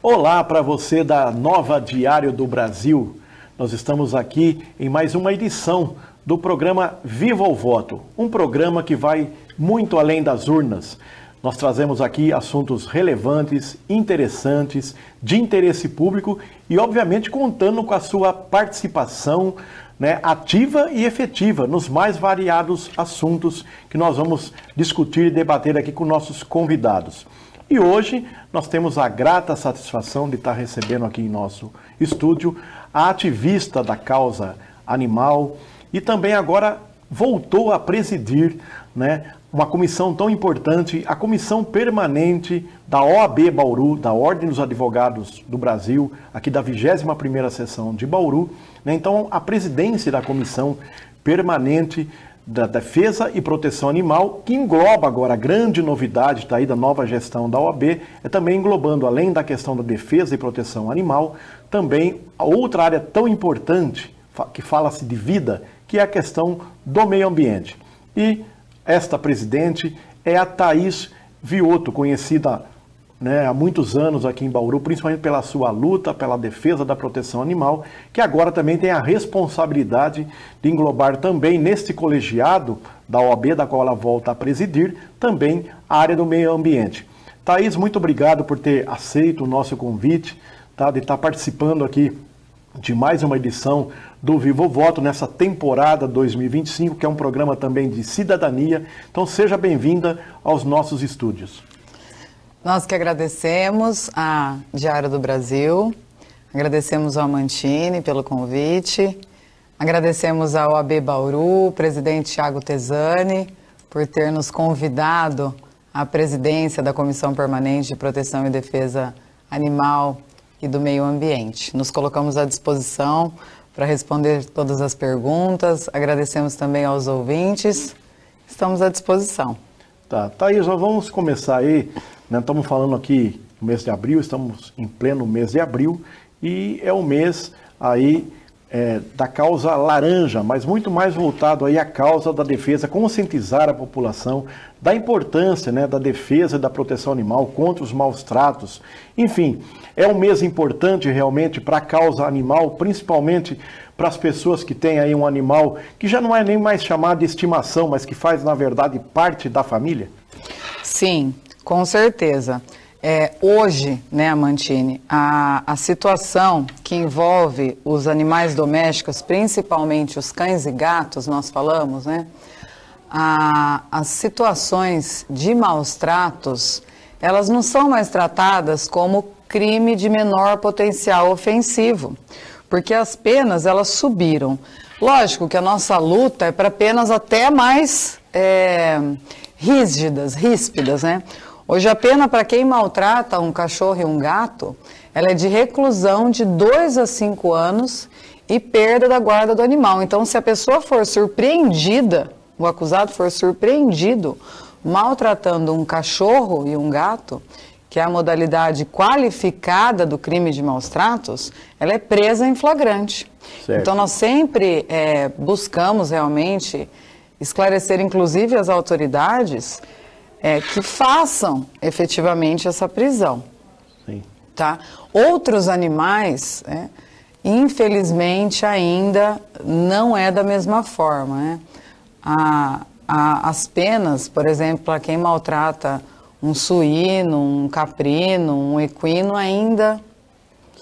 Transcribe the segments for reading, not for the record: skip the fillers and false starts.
Olá para você da Nova Diário do Brasil. Nós estamos aqui em mais uma edição do programa Viva o Voto, um programa que vai muito além das urnas. Nós trazemos aqui assuntos relevantes, interessantes, de interesse público e, obviamente, contando com a sua participação, ativa e efetiva nos mais variados assuntos que nós vamos discutir e debater aqui com nossos convidados. E hoje nós temos a grata satisfação de estar recebendo aqui em nosso estúdio a ativista da causa animal e também agora voltou a presidir, uma comissão tão importante, a Comissão Permanente da OAB Bauru, da Ordem dos Advogados do Brasil, aqui da 21ª Sessão de Bauru. Então, a presidência da Comissão Permanente da Defesa e Proteção Animal, que engloba agora a grande novidade daí da nova gestão da OAB, é também englobando, além da questão da defesa e proteção animal, também a outra área tão importante, que fala-se de vida, que é a questão do meio ambiente. E esta presidente é a Thaís Vioto, conhecida há muitos anos aqui em Bauru, principalmente pela sua luta pela defesa da proteção animal, que agora também tem a responsabilidade de englobar também neste colegiado da OAB, da qual ela volta a presidir, também a área do meio ambiente. Thaís, muito obrigado por ter aceito o nosso convite, de estar participando aqui de mais uma edição do Viva o Voto nessa temporada 2025, que é um programa também de cidadania. Então seja bem-vinda aos nossos estúdios. Nós que agradecemos a Diário do Brasil, agradecemos ao Mantini pelo convite, agradecemos ao OAB Bauru, o presidente Thiago Tesani, por ter nos convidado à presidência da Comissão Permanente de Proteção e Defesa Animal e do Meio Ambiente. Nos colocamos à disposição para responder todas as perguntas, agradecemos também aos ouvintes, estamos à disposição. Tá, Thaís, nós vamos começar aí, estamos falando aqui no mês de abril, estamos em pleno mês de abril, e é o mês aí da causa laranja, mas muito mais voltado aí à causa da defesa, conscientizar a população da importância da defesa e da proteção animal contra os maus tratos. Enfim, é um mês importante realmente para a causa animal, principalmente para as pessoas que têm aí um animal que já não é nem mais chamado de estimação, mas que faz, na verdade, parte da família? Sim, com certeza. Hoje, Mantini, a situação que envolve os animais domésticos, principalmente os cães e gatos, nós falamos, as situações de maus tratos, elas não são mais tratadas como crime de menor potencial ofensivo, porque as penas, elas subiram. Lógico que a nossa luta é para penas até mais ríspidas, Hoje a pena para quem maltrata um cachorro e um gato, ela é de reclusão de 2 a 5 anos e perda da guarda do animal. Então, se a pessoa for surpreendida, o acusado for surpreendido maltratando um cachorro e um gato, que é a modalidade qualificada do crime de maus tratos, ela é presa em flagrante. Certo. Então, nós sempre buscamos realmente esclarecer, inclusive, as autoridades que façam efetivamente essa prisão. Sim. Tá? Outros animais, infelizmente, ainda não é da mesma forma. As penas, por exemplo, para quem maltrata um suíno, um caprino, um equino, ainda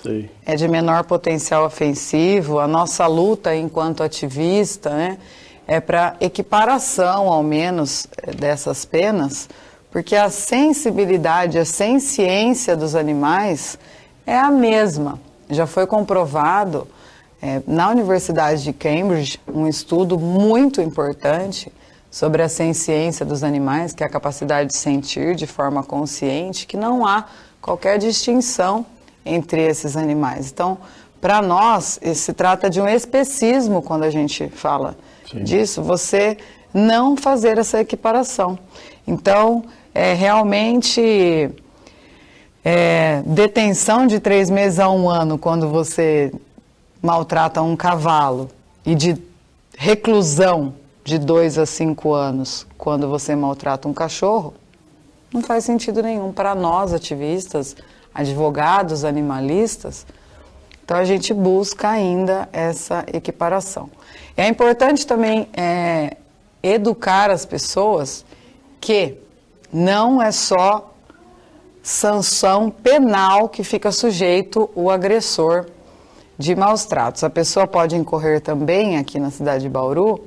Sim. é de menor potencial ofensivo. A nossa luta enquanto ativista, é para equiparação, ao menos, dessas penas, porque a sensibilidade, a senciência dos animais é a mesma. Já foi comprovado na Universidade de Cambridge um estudo muito importante sobre a senciência dos animais, que é a capacidade de sentir de forma consciente, que não há qualquer distinção entre esses animais. Então, para nós, se trata de um especismo quando a gente fala Sim. disso, você não fazer essa equiparação. Então, realmente, detenção de 3 meses a 1 ano quando você maltrata um cavalo e de reclusão de 2 a 5 anos quando você maltrata um cachorro, não faz sentido nenhum. Para nós, ativistas, advogados animalistas, então a gente busca ainda essa equiparação. É importante também educar as pessoas que não é só sanção penal que fica sujeito o agressor de maus tratos. A pessoa pode incorrer também, aqui na cidade de Bauru,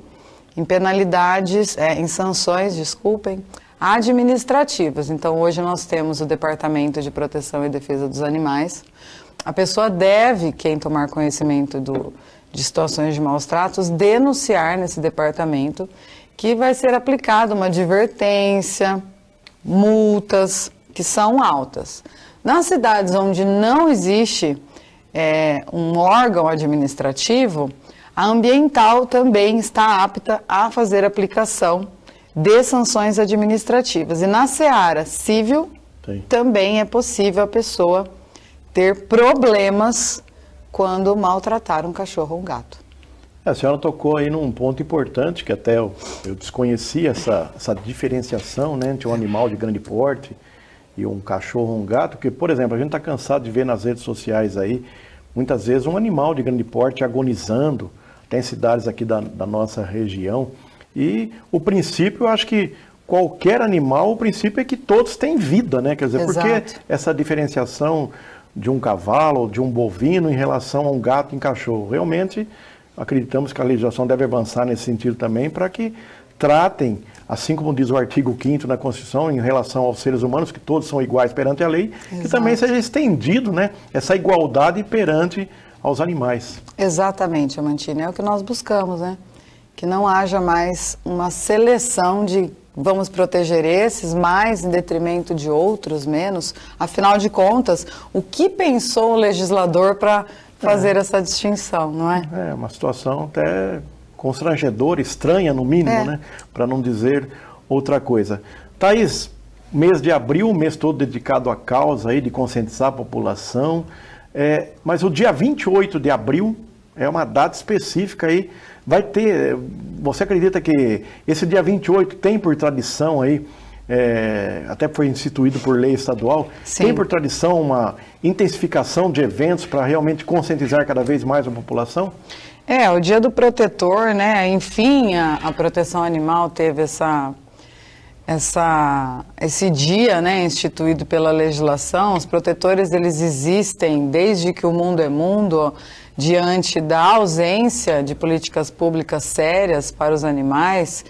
em penalidades, em sanções, administrativas. Então, hoje nós temos o Departamento de Proteção e Defesa dos Animais. A pessoa deve, quem tomar conhecimento de situações de maus tratos, denunciar nesse departamento, que vai ser aplicada uma advertência, multas, que são altas. Nas cidades onde não existe um órgão administrativo, a ambiental também está apta a fazer aplicação de sanções administrativas. E na seara civil, também é possível a pessoa ter problemas quando maltratar um cachorro ou um gato. A senhora tocou aí num ponto importante, que até eu desconhecia essa diferenciação, né, entre um animal de grande porte e um cachorro ou um gato, que, por exemplo, a gente está cansado de ver nas redes sociais aí, muitas vezes um animal de grande porte agonizando, tem cidades aqui da nossa região, e o princípio, eu acho que qualquer animal, o princípio é que todos têm vida, né? Quer dizer, Exato. Porque essa diferenciação de um cavalo ou de um bovino em relação a um gato e um cachorro? Realmente, acreditamos que a legislação deve avançar nesse sentido também, para que tratem, assim como diz o artigo 5º da Constituição, em relação aos seres humanos, que todos são iguais perante a lei, Exato. Que também seja estendido, né, essa igualdade perante aos animais. Exatamente, Amantini, é o que nós buscamos, né? Que não haja mais uma seleção de vamos proteger esses mais em detrimento de outros menos. Afinal de contas, o que pensou o legislador para fazer essa distinção, não é? É uma situação até constrangedora, estranha no mínimo, né? Para não dizer outra coisa. Thaís, mês de abril, um mês todo dedicado à causa aí de conscientizar a população, mas o dia 28 de abril é uma data específica aí, vai ter, você acredita que esse dia 28 tem por tradição aí, até foi instituído por lei estadual, Sim. Tem por tradição uma intensificação de eventos para realmente conscientizar cada vez mais a população? O Dia do Protetor, né? Enfim, a proteção animal teve esse dia, né, instituído pela legislação. Os protetores, eles existem desde que o mundo é mundo, diante da ausência de políticas públicas sérias para os animais.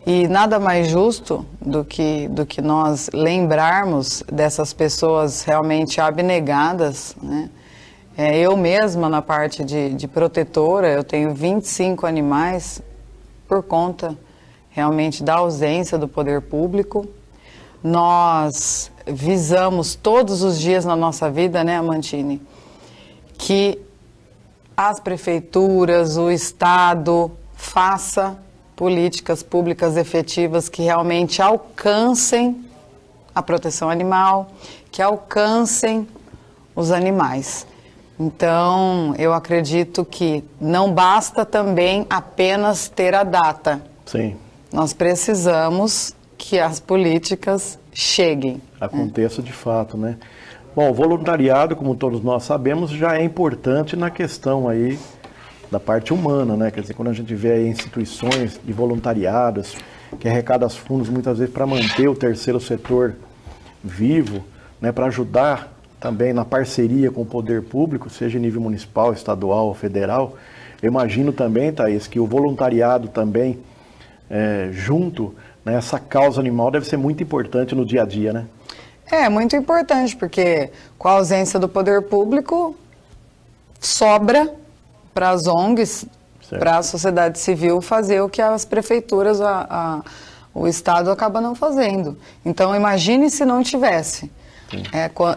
E nada mais justo do que nós lembrarmos dessas pessoas realmente abnegadas, né? Eu mesma, na parte de protetora, eu tenho 25 animais por conta realmente da ausência do poder público. Nós visamos todos os dias na nossa vida, né, Amantini, que as prefeituras, o Estado, faça políticas públicas efetivas que realmente alcancem a proteção animal, que alcancem os animais. Então, eu acredito que não basta também apenas ter a data. Sim. Nós precisamos que as políticas cheguem. Aconteça de fato, né? Bom, o voluntariado, como todos nós sabemos, já é importante na questão aí da parte humana, né? Quer dizer, quando a gente vê aí instituições de voluntariados que arrecadam fundos muitas vezes para manter o terceiro setor vivo, né? Para ajudar também na parceria com o poder público, seja em nível municipal, estadual ou federal. Eu imagino também, Thaís, que o voluntariado também, junto, né, essa causa animal deve ser muito importante no dia a dia, né? Muito importante, porque com a ausência do poder público, sobra para as ONGs, para a sociedade civil fazer o que as prefeituras, o Estado acaba não fazendo. Então, imagine se não tivesse.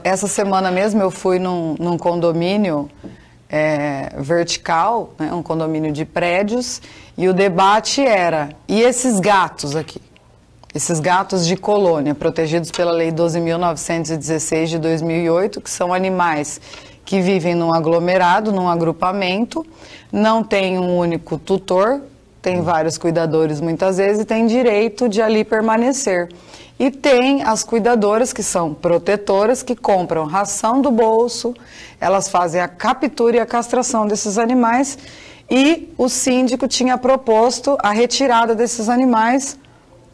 Essa semana mesmo eu fui num condomínio vertical, né, um condomínio de prédios, e o debate era, e esses gatos aqui? Esses gatos de colônia, protegidos pela Lei 12.916 de 2008, que são animais que vivem num aglomerado, num agrupamento, não tem um único tutor, tem vários cuidadores muitas vezes e tem direito de ali permanecer. E tem as cuidadoras que são protetoras, que compram ração do bolso, elas fazem a captura e a castração desses animais, e o síndico tinha proposto a retirada desses animais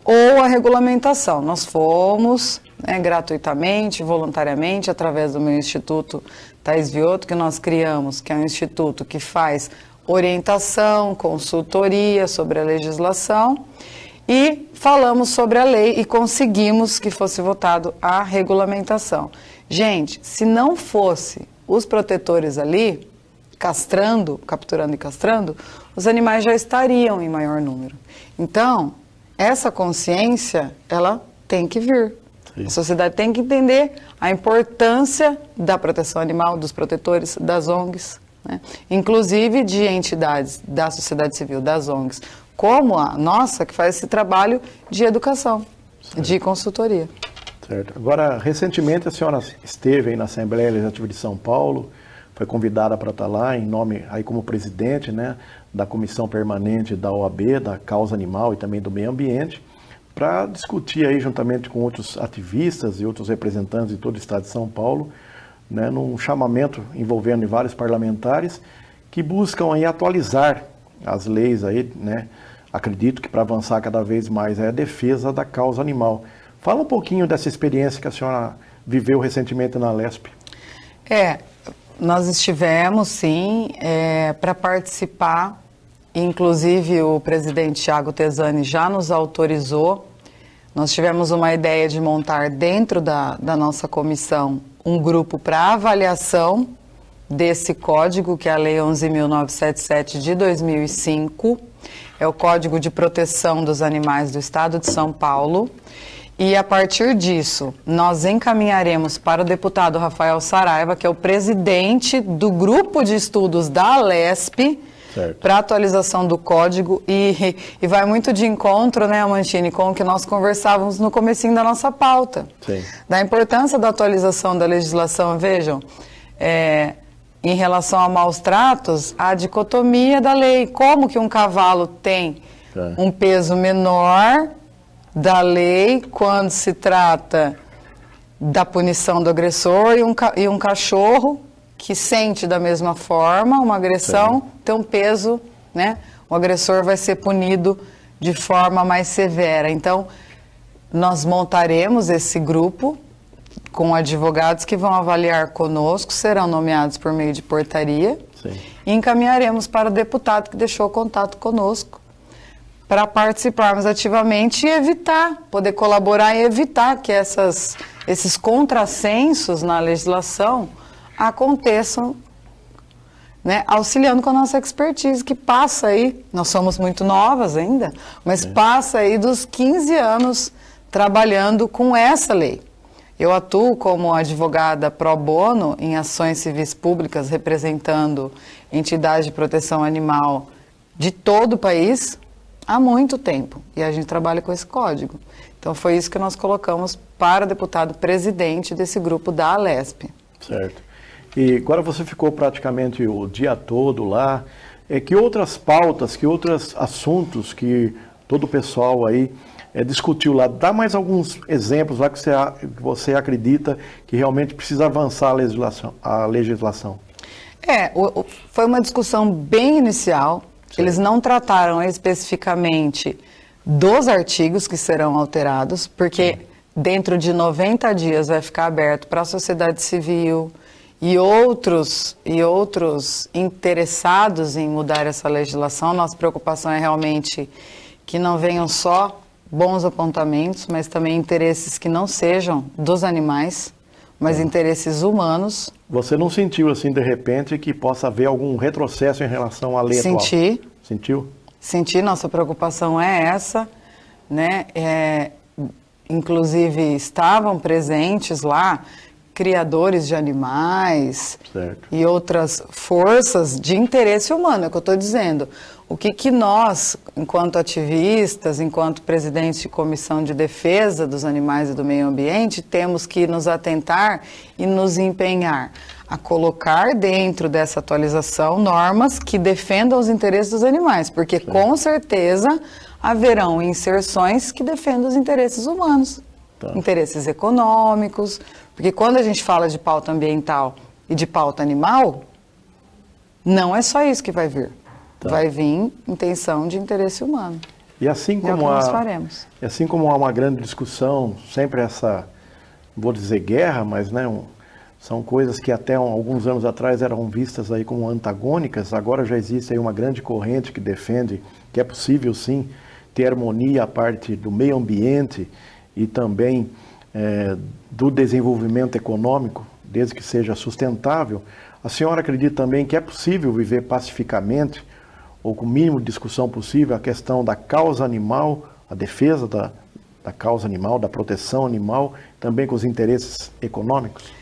ou a regulamentação. Nós fomos, né, gratuitamente, voluntariamente, através do meu Instituto Thais Vioto, que nós criamos, que é um instituto que faz orientação, consultoria sobre a legislação, e falamos sobre a lei e conseguimos que fosse votado a regulamentação. Gente, se não fosse os protetores ali, castrando, capturando e castrando, os animais já estariam em maior número. Então, essa consciência, ela tem que vir. Sim. A sociedade tem que entender a importância da proteção animal, dos protetores, das ONGs, né? Inclusive de entidades da sociedade civil, das ONGs, como a nossa, que faz esse trabalho de educação, certo, de consultoria. Certo. Agora, recentemente a senhora esteve aí na Assembleia Legislativa de São Paulo, foi convidada para estar lá em nome, aí como presidente, né, da Comissão Permanente da OAB, da Causa Animal e também do Meio Ambiente, para discutir aí juntamente com outros ativistas e outros representantes de todo o estado de São Paulo, né, num chamamento envolvendo vários parlamentares que buscam aí atualizar as leis aí, né? Acredito que para avançar cada vez mais é a defesa da causa animal. Fala um pouquinho dessa experiência que a senhora viveu recentemente na Lesp. Nós estivemos, sim, para participar, inclusive o presidente Thiago Tesani já nos autorizou. Nós tivemos uma ideia de montar dentro da nossa comissão um grupo para avaliação desse código, que é a Lei 11.977 de 2005, é o Código de Proteção dos Animais do Estado de São Paulo, e a partir disso nós encaminharemos para o deputado Rafael Saraiva, que é o presidente do grupo de estudos da Lesp, para atualização do código, e vai muito de encontro, né, Amantini, com o que nós conversávamos no comecinho da nossa pauta. Sim. Da importância da atualização da legislação. Vejam, em relação a maus tratos, a dicotomia da lei. Como que um cavalo tem um peso menor da lei quando se trata da punição do agressor e um cachorro que sente da mesma forma uma agressão, tem um peso, né? O agressor vai ser punido de forma mais severa. Então, nós montaremos esse grupo com advogados que vão avaliar conosco, serão nomeados por meio de portaria. Sim. E encaminharemos para o deputado que deixou contato conosco para participarmos ativamente e evitar, poder colaborar e evitar que esses contrassensos na legislação aconteçam, né, auxiliando com a nossa expertise, que passa aí, nós somos muito novas ainda, mas passa aí dos 15 anos trabalhando com essa lei. Eu atuo como advogada pro bono em ações civis públicas, representando entidades de proteção animal de todo o país há muito tempo. E a gente trabalha com esse código. Então foi isso que nós colocamos para o deputado presidente desse grupo da Lesp. Certo. E agora você ficou praticamente o dia todo lá. Que outras pautas, que outros assuntos que todo o pessoal aí discutiu lá? Dá mais alguns exemplos lá que você acredita que realmente precisa avançar a legislação. Foi uma discussão bem inicial. Certo. Eles não trataram especificamente dos artigos que serão alterados, porque dentro de 90 dias vai ficar aberto para a sociedade civil e outros interessados em mudar essa legislação. Nossa preocupação é realmente que não venham só bons apontamentos, mas também interesses que não sejam dos animais, mas interesses humanos. Você não sentiu, assim, de repente, que possa haver algum retrocesso em relação à lei atual? Sentiu? Senti, nossa preocupação é essa, né? Inclusive, estavam presentes lá criadores de animais, certo, e outras forças de interesse humano, é o que eu estou dizendo. O que nós, enquanto ativistas, enquanto presidentes de comissão de defesa dos animais e do meio ambiente, temos que nos atentar e nos empenhar? a colocar dentro dessa atualização normas que defendam os interesses dos animais, porque com certeza haverão inserções que defendam os interesses humanos, interesses econômicos, porque quando a gente fala de pauta ambiental e de pauta animal, não é só isso que vai vir. Vai vir intenção de interesse humano. E assim como, nós faremos. E assim como há uma grande discussão, sempre essa, vou dizer guerra, mas né, são coisas que até alguns anos atrás eram vistas aí como antagônicas, agora já existe aí uma grande corrente que defende que é possível sim ter harmonia a parte do meio ambiente e também do desenvolvimento econômico, desde que seja sustentável. A senhora acredita também que é possível viver pacificamente, ou com o mínimo de discussão possível, a questão da causa animal, a defesa da causa animal, da proteção animal, também com os interesses econômicos?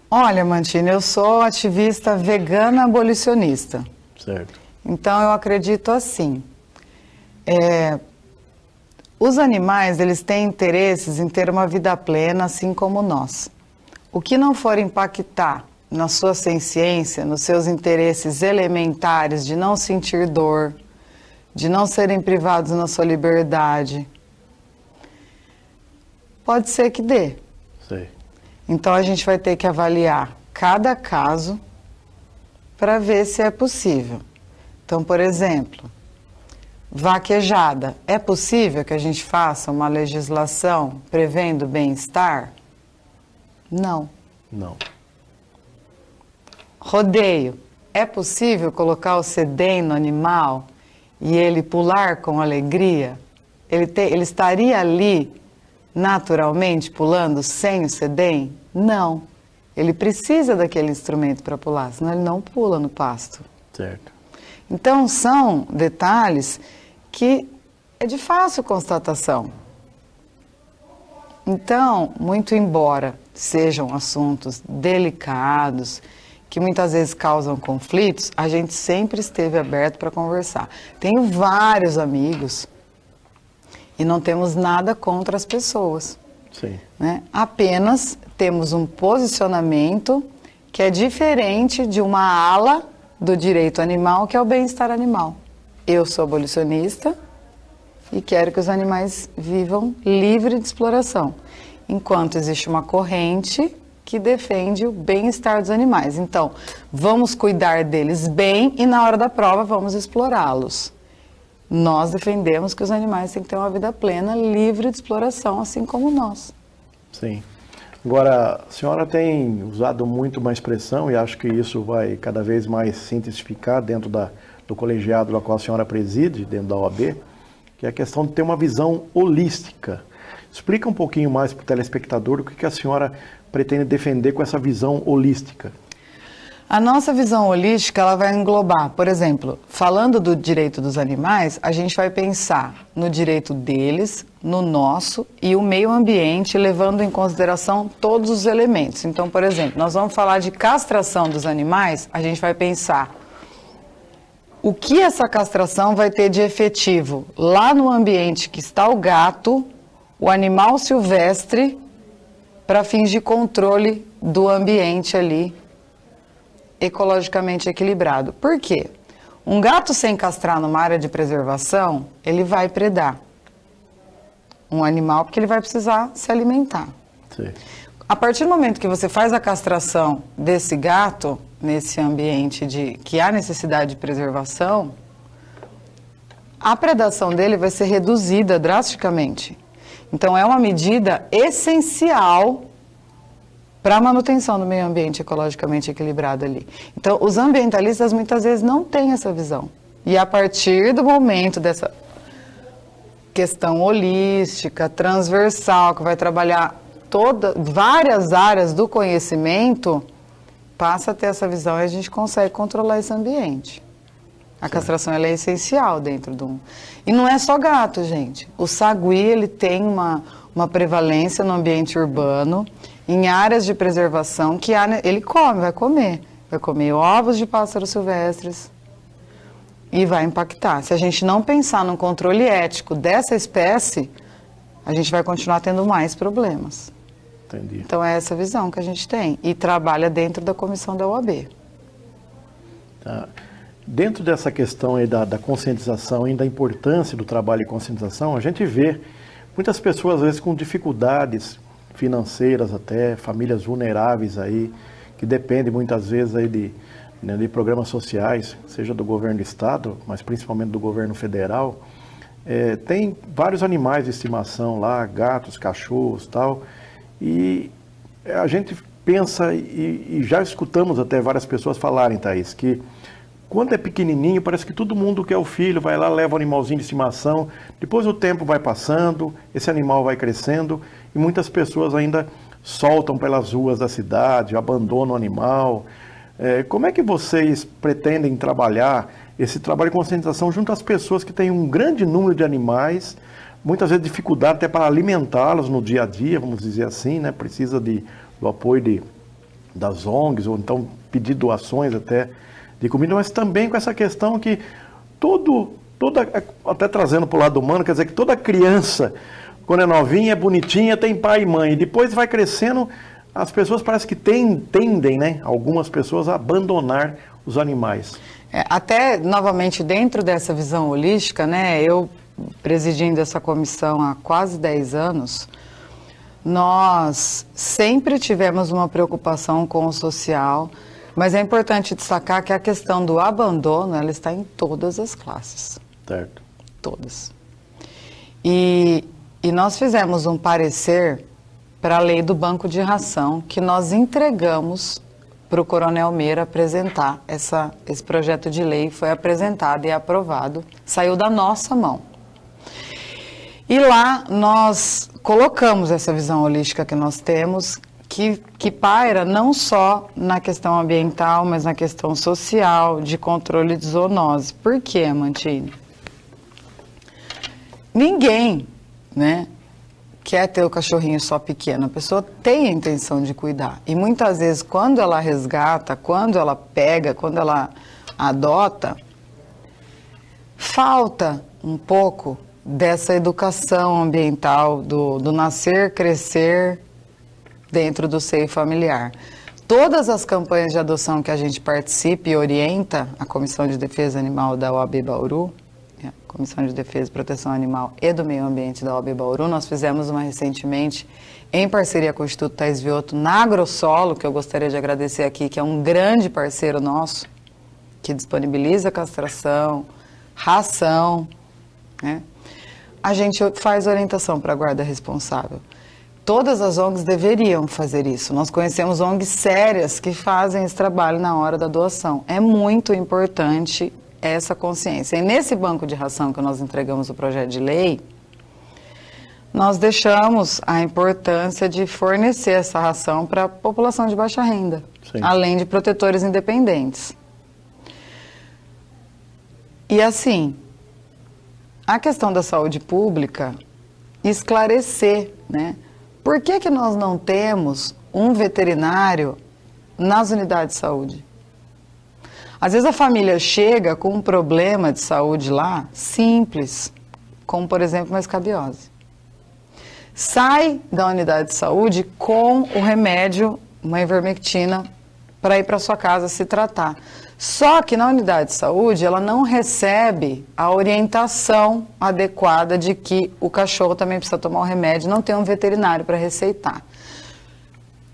Olha, Mantini, eu sou ativista vegana abolicionista. Certo. Então, eu acredito assim. Os animais, eles têm interesses em ter uma vida plena, assim como nós. O que não for impactar na sua senciência, nos seus interesses elementares de não sentir dor, de não serem privados na sua liberdade, pode ser que dê. Sei. Então a gente vai ter que avaliar cada caso para ver se é possível. Então, por exemplo, vaquejada. É possível que a gente faça uma legislação prevendo bem-estar? Não. Não. Rodeio. É possível colocar o sedem no animal e ele pular com alegria? Ele estaria ali naturalmente pulando sem o sedem? Não. Ele precisa daquele instrumento para pular, senão ele não pula no pasto. Certo. Então, são detalhes que é de fácil constatação. Então, muito embora sejam assuntos delicados, que muitas vezes causam conflitos, a gente sempre esteve aberto para conversar. Tenho vários amigos e não temos nada contra as pessoas. Sim. Né? Apenas temos um posicionamento que é diferente de uma ala do direito animal, que é o bem-estar animal. Eu sou abolicionista e quero que os animais vivam livre de exploração, enquanto existe uma corrente que defende o bem-estar dos animais. Então, vamos cuidar deles bem e na hora da prova vamos explorá-los. Nós defendemos que os animais têm que ter uma vida plena, livre de exploração, assim como nós. Sim. Agora, a senhora tem usado muito uma expressão, e acho que isso vai cada vez mais se intensificar dentro do colegiado da qual a senhora preside, dentro da OAB, que é a questão de ter uma visão holística. Explica um pouquinho mais para o telespectador o que a senhora pretende defender com essa visão holística. A nossa visão holística, ela vai englobar, por exemplo, falando do direito dos animais, a gente vai pensar no direito deles, no nosso e o meio ambiente, levando em consideração todos os elementos. Então, por exemplo, nós vamos falar de castração dos animais, a gente vai pensar o que essa castração vai ter de efetivo lá no ambiente que está o gato, o animal silvestre, para fins de controle do ambiente ali, ecologicamente equilibrado. Por quê? Um gato sem castrar numa área de preservação, ele vai predar um animal porque ele vai precisar se alimentar. Sim. A partir do momento que você faz a castração desse gato, nesse ambiente que há necessidade de preservação, a predação dele vai ser reduzida drasticamente. Então, é uma medida essencial para a manutenção do meio ambiente ecologicamente equilibrado ali. Então, os ambientalistas muitas vezes não têm essa visão. E a partir do momento dessa questão holística, transversal, que vai trabalhar várias áreas do conhecimento, passa a ter essa visão e a gente consegue controlar esse ambiente. A castração ela é essencial dentro de um... E não é só gato, gente. O sagui, ele tem uma prevalência no ambiente urbano, em áreas de preservação, que ele vai comer ovos de pássaros silvestres e vai impactar. Se a gente não pensar no controle ético dessa espécie, a gente vai continuar tendo mais problemas. Entendi. Então é essa visão que a gente tem e trabalha dentro da comissão da OAB. Tá. Dentro dessa questão aí da conscientização e da importância do trabalho de conscientização, a gente vê muitas pessoas às vezes com dificuldades financeiras até, famílias vulneráveis aí, que dependem muitas vezes aí de programas sociais, seja do governo do estado, mas principalmente do governo federal. Tem vários animais de estimação lá, gatos, cachorros, tal, e a gente pensa, e já escutamos até várias pessoas falarem, Thaís, que quando é pequenininho, parece que todo mundo quer o filho, vai lá, leva o animalzinho de estimação, depois o tempo vai passando, esse animal vai crescendo, e muitas pessoas ainda soltam pelas ruas da cidade, abandonam o animal. Como é que vocês pretendem trabalhar esse trabalho de conscientização junto às pessoas que têm um grande número de animais, muitas vezes dificuldade até para alimentá-los no dia a dia, vamos dizer assim, né? Precisa do apoio das ONGs, ou então pedir doações até de comida, mas também com essa questão que até trazendo para o lado humano, quer dizer que toda criança, quando é novinha, é bonitinha, tem pai e mãe, e depois vai crescendo, as pessoas parece que tendem, né, algumas pessoas a abandonar os animais. Até, novamente, dentro dessa visão holística, né, eu presidindo essa comissão há quase 10 anos, nós sempre tivemos uma preocupação com o social, mas é importante destacar que a questão do abandono, ela está em todas as classes. Certo. Todas. E nós fizemos um parecer para a lei do banco de ração, que nós entregamos para o Coronel Meira apresentar. Esse projeto de lei foi apresentado e aprovado, saiu da nossa mão. E lá nós colocamos essa visão holística que nós temos, que paira não só na questão ambiental, mas na questão social, de controle de zoonose. Por quê, Mantini? Ninguém, né, quer ter o cachorrinho só pequeno. A pessoa tem a intenção de cuidar. E muitas vezes, quando ela resgata, quando ela pega, quando ela adota, falta um pouco dessa educação ambiental, do nascer, crescer dentro do seio familiar. Todas as campanhas de adoção que a gente participa e orienta, a Comissão de Defesa Animal da OAB Bauru, a Comissão de Defesa e Proteção Animal e do Meio Ambiente da OAB Bauru, nós fizemos uma recentemente, em parceria com o Instituto Thais Vioto, na Agrosolo, que eu gostaria de agradecer aqui, que é um grande parceiro nosso, que disponibiliza castração, ração, né? A gente faz orientação para a guarda responsável. Todas as ONGs deveriam fazer isso. Nós conhecemos ONGs sérias que fazem esse trabalho na hora da doação. É muito importante essa consciência. E nesse banco de ração que nós entregamos o projeto de lei, nós deixamos a importância de fornecer essa ração para a população de baixa renda, sim, além de protetores independentes. E assim, a questão da saúde pública, esclarecer, né? Por que nós não temos um veterinário nas unidades de saúde? Às vezes a família chega com um problema de saúde lá, simples, como por exemplo uma escabiose. Sai da unidade de saúde com o remédio, uma ivermectina, para ir para sua casa se tratar. Só que na unidade de saúde ela não recebe a orientação adequada de que o cachorro também precisa tomar o remédio, não tem um veterinário para receitar.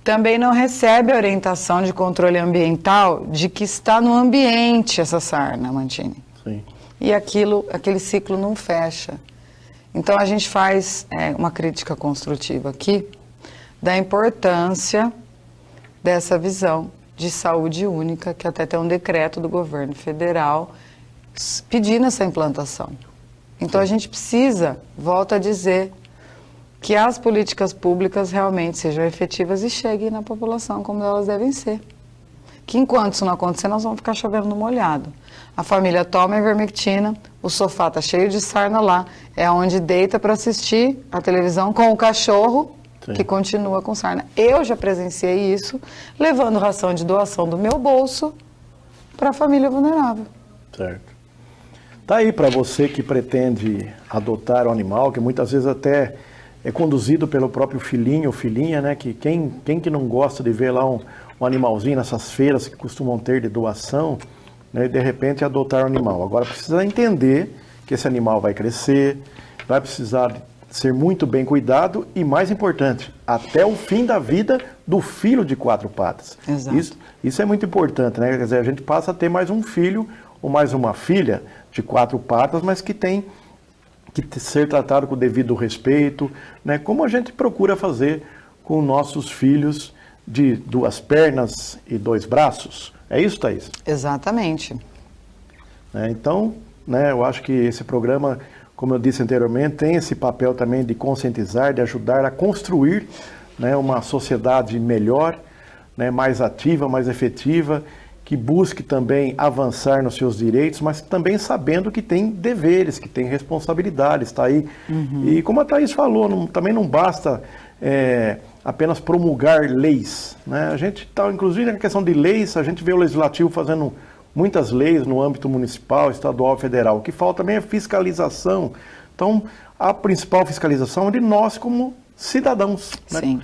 Também não recebe a orientação de controle ambiental de que está no ambiente essa sarna, Mantini. Sim. E aquele ciclo não fecha. Então a gente faz uma crítica construtiva aqui da importância dessa visão de saúde única, que até tem um decreto do governo federal pedindo essa implantação. Então a gente precisa, volto a dizer, que as políticas públicas realmente sejam efetivas e cheguem na população como elas devem ser. Que enquanto isso não acontecer, nós vamos ficar chovendo no molhado. A família toma a ivermectina, o sofá está cheio de sarna lá, é onde deita para assistir a televisão com o cachorro, sim, que continua com sarna. Eu já presenciei isso, levando ração de doação do meu bolso para a família vulnerável. Certo. Tá aí para você que pretende adotar um animal, que muitas vezes até é conduzido pelo próprio filhinho ou filhinha, né? Que quem que não gosta de ver lá um animalzinho nessas feiras que costumam ter de doação, né? E de repente adotar um animal. Agora precisa entender que esse animal vai crescer, vai precisar ser muito bem cuidado e, mais importante, até o fim da vida do filho de 4 patas. Exato. Isso é muito importante, né? Quer dizer, a gente passa a ter mais um filho ou mais uma filha de 4 patas, mas que tem que ser tratado com o devido respeito, né? Como a gente procura fazer com nossos filhos de 2 pernas e 2 braços. É isso, Thaís? Exatamente. Então, né, eu acho que esse programa, como eu disse anteriormente, tem esse papel também de conscientizar, de ajudar a construir, né, uma sociedade melhor, né, mais ativa, mais efetiva, que busque também avançar nos seus direitos, mas também sabendo que tem deveres, que tem responsabilidades, tá aí. E como a Thaís falou, também não basta apenas promulgar leis, né? A gente tá, inclusive na questão de leis, a gente vê o Legislativo fazendo muitas leis no âmbito municipal, estadual, federal. O que falta também é fiscalização. Então, a principal fiscalização é de nós como cidadãos, né?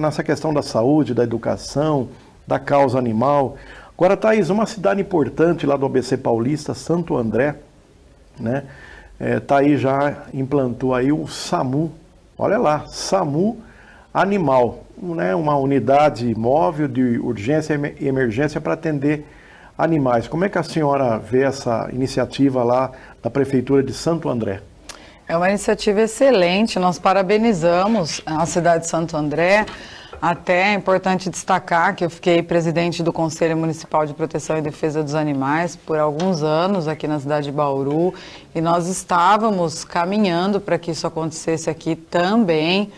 Nessa questão da saúde, da educação, da causa animal. Agora, Thaís, uma cidade importante lá do ABC Paulista, Santo André, né? Tá aí, já implantou aí o SAMU. Olha lá, SAMU Animal, né? Uma unidade móvel de urgência e emergência para atender animais. Como é que a senhora vê essa iniciativa lá da Prefeitura de Santo André? É uma iniciativa excelente, nós parabenizamos a cidade de Santo André. Até é importante destacar que eu fiquei presidente do Conselho Municipal de Proteção e Defesa dos Animais por alguns anos aqui na cidade de Bauru, e nós estávamos caminhando para que isso acontecesse aqui também.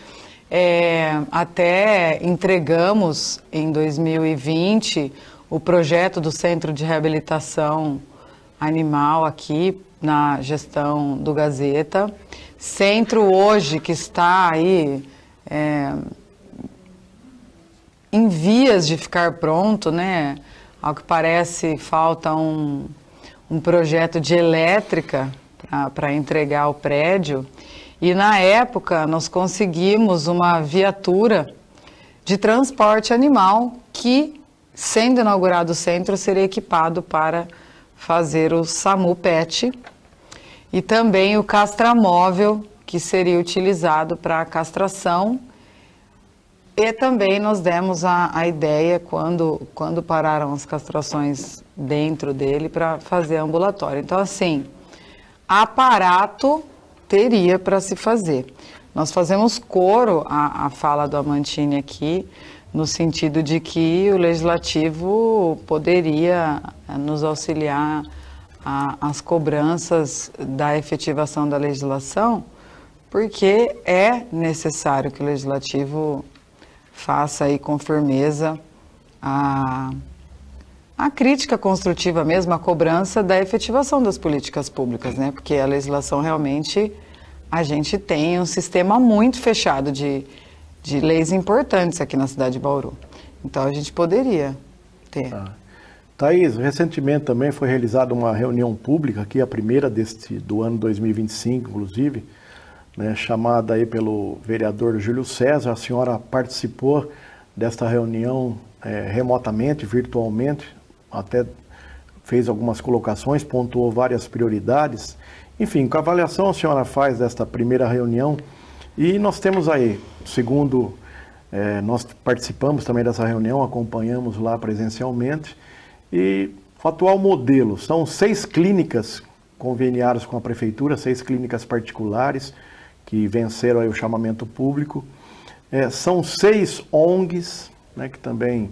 Até entregamos em 2020 o projeto do Centro de Reabilitação Animal aqui na gestão do Gazeta. Centro hoje que está aí em vias de ficar pronto, né? Ao que parece, falta um projeto de elétrica para entregar o prédio. E na época nós conseguimos uma viatura de transporte animal que, sendo inaugurado o centro, seria equipado para fazer o SAMU PET e também o castramóvel, que seria utilizado para a castração. E também nós demos a ideia, quando pararam as castrações dentro dele, para fazer ambulatório. Então, assim, aparato teria para se fazer. Nós fazemos coro à fala do Amantini aqui, no sentido de que o Legislativo poderia nos auxiliar às cobranças da efetivação da legislação, porque é necessário que o Legislativo faça aí com firmeza a crítica construtiva mesmo, a cobrança da efetivação das políticas públicas, né? Porque a legislação realmente, a gente tem um sistema muito fechado de leis importantes aqui na cidade de Bauru. Então a gente poderia ter. Thaís, recentemente também foi realizada uma reunião pública, aqui a primeira do ano 2025, inclusive, né, chamada aí pelo vereador Júlio César. A senhora participou desta reunião remotamente, virtualmente, até fez algumas colocações, pontuou várias prioridades. Enfim, que avaliação a senhora faz desta primeira reunião? E nós temos aí, segundo, nós participamos também dessa reunião, acompanhamos lá presencialmente, e o atual modelo, são 6 clínicas conveniadas com a Prefeitura, 6 clínicas particulares, que venceram aí o chamamento público. São 6 ONGs, né, que também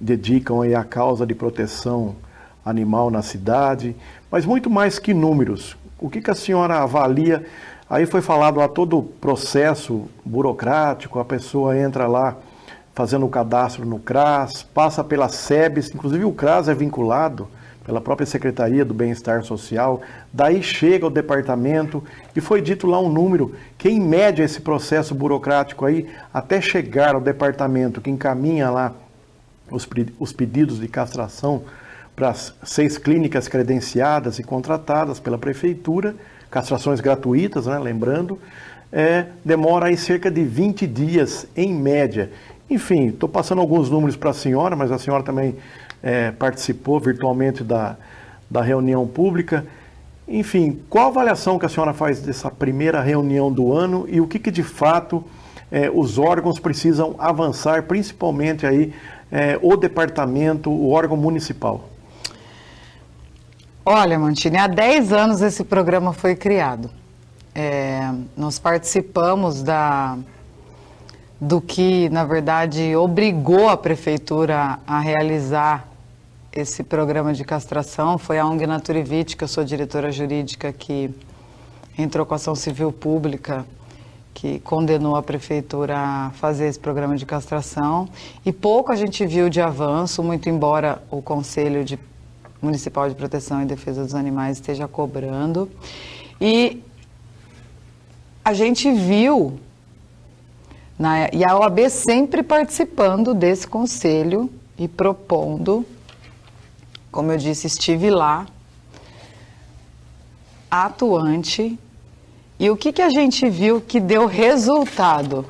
dedicam aí a causa de proteção animal na cidade, mas muito mais que números. O que a senhora avalia? Aí foi falado lá todo o processo burocrático, a pessoa entra lá fazendo o cadastro no CRAS, passa pela SEBS, inclusive o CRAS é vinculado pela própria Secretaria do Bem-Estar Social, daí chega ao departamento e foi dito lá um número, que em média esse processo burocrático aí, até chegar ao departamento que encaminha lá os pedidos de castração para as 6 clínicas credenciadas e contratadas pela Prefeitura, castrações gratuitas, né, lembrando, demora aí cerca de 20 dias, em média. Enfim, estou passando alguns números para a senhora, mas a senhora também participou virtualmente da reunião pública. Enfim, qual a avaliação que a senhora faz dessa primeira reunião do ano e o que de fato os órgãos precisam avançar, principalmente aí o departamento, o órgão municipal? Olha, Mantini, há 10 anos esse programa foi criado. Nós participamos do que, na verdade, obrigou a prefeitura a realizar esse programa de castração. Foi a ONG Naturivite, que eu sou diretora jurídica, que entrou com ação civil pública, que condenou a prefeitura a fazer esse programa de castração. E pouco a gente viu de avanço, muito embora o Conselho Municipal de Proteção e Defesa dos Animais esteja cobrando. E a gente viu, e a OAB sempre participando desse conselho e propondo, como eu disse, estive lá, atuante, e o que a gente viu que deu resultado?